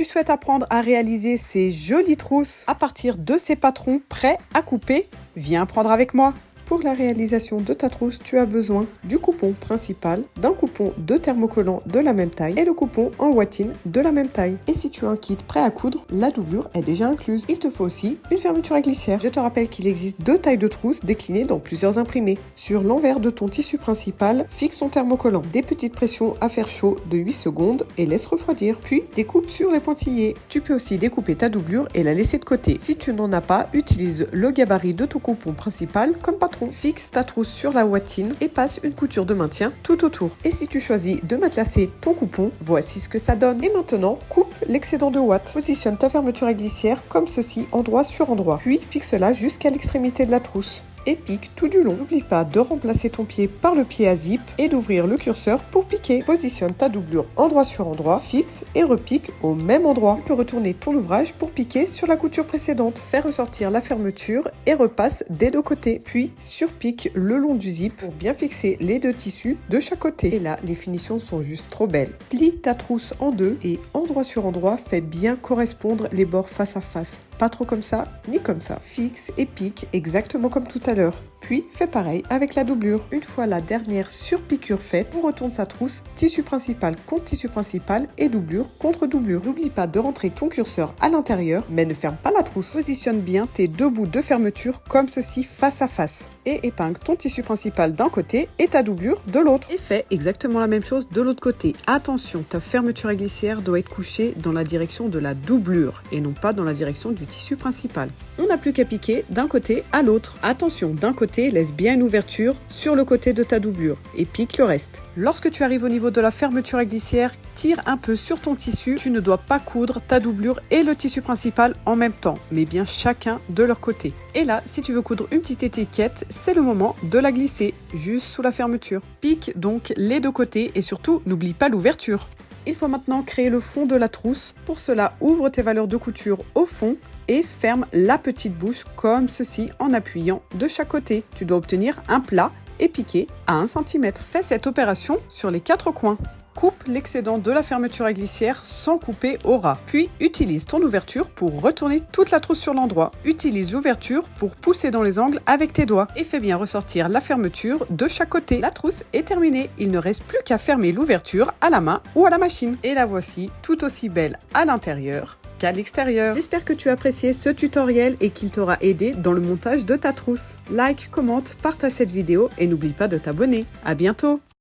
Tu souhaites apprendre à réaliser ces jolies trousses à partir de ces patrons prêts à couper? Viens apprendre avec moi. Pour la réalisation de ta trousse, tu as besoin du coupon principal, d'un coupon de thermocollant de la même taille et le coupon en watine de la même taille. Et si tu as un kit prêt à coudre, la doublure est déjà incluse. Il te faut aussi une fermeture à glissière. Je te rappelle qu'il existe 2 tailles de trousse déclinées dans plusieurs imprimés. Sur l'envers de ton tissu principal, fixe ton thermocollant. Des petites pressions à faire chaud de 8 secondes et laisse refroidir. Puis découpe sur les pointillés. Tu peux aussi découper ta doublure et la laisser de côté. Si tu n'en as pas, utilise le gabarit de ton coupon principal comme patron. Fixe ta trousse sur la watine et passe une couture de maintien tout autour. Et si tu choisis de matelasser ton coupon, voici ce que ça donne. Et maintenant, coupe l'excédent de watts. Positionne ta fermeture à glissière comme ceci, endroit sur endroit. Puis fixe-la jusqu'à l'extrémité de la trousse et pique tout du long. N'oublie pas de remplacer ton pied par le pied à zip et d'ouvrir le curseur pour piquer. Positionne ta doublure endroit sur endroit, fixe et repique au même endroit. Tu peux retourner ton ouvrage pour piquer sur la couture précédente. Fais ressortir la fermeture et repasse des 2 côtés. Puis surpique le long du zip pour bien fixer les 2 tissus de chaque côté. Et là, les finitions sont juste trop belles. Plie ta trousse en 2 et endroit sur endroit, fais bien correspondre les bords face à face. Pas trop comme ça, ni comme ça. Fixe et pique exactement comme tout à l'heure. Puis, fais pareil avec la doublure. Une fois la dernière surpiqûre faite, on retourne sa trousse, tissu principal contre tissu principal et doublure contre doublure. N'oublie pas de rentrer ton curseur à l'intérieur, mais ne ferme pas la trousse. Positionne bien tes 2 bouts de fermeture comme ceci face à face. Et épingle ton tissu principal d'un côté et ta doublure de l'autre. Et fais exactement la même chose de l'autre côté. Attention, ta fermeture à glissière doit être couchée dans la direction de la doublure et non pas dans la direction du tissu principal. On n'a plus qu'à piquer d'un côté à l'autre. Attention, d'un côté, laisse bien une ouverture sur le côté de ta doublure et pique le reste. Lorsque tu arrives au niveau de la fermeture à glissière, tire un peu sur ton tissu. Tu ne dois pas coudre ta doublure et le tissu principal en même temps, mais bien chacun de leur côté. Et là, si tu veux coudre une petite étiquette, c'est le moment de la glisser juste sous la fermeture. Pique donc les 2 côtés et surtout, n'oublie pas l'ouverture. Il faut maintenant créer le fond de la trousse. Pour cela, ouvre tes valeurs de couture au fond et ferme la petite bouche comme ceci en appuyant de chaque côté. Tu dois obtenir un plat et piquer à 1 cm. Fais cette opération sur les 4 coins. Coupe l'excédent de la fermeture à glissière sans couper au ras. Puis, utilise ton ouverture pour retourner toute la trousse sur l'endroit. Utilise l'ouverture pour pousser dans les angles avec tes doigts. Et fais bien ressortir la fermeture de chaque côté. La trousse est terminée. Il ne reste plus qu'à fermer l'ouverture à la main ou à la machine. Et la voici tout aussi belle à l'intérieur qu'à l'extérieur. J'espère que tu as apprécié ce tutoriel et qu'il t'aura aidé dans le montage de ta trousse. Like, commente, partage cette vidéo et n'oublie pas de t'abonner. À bientôt!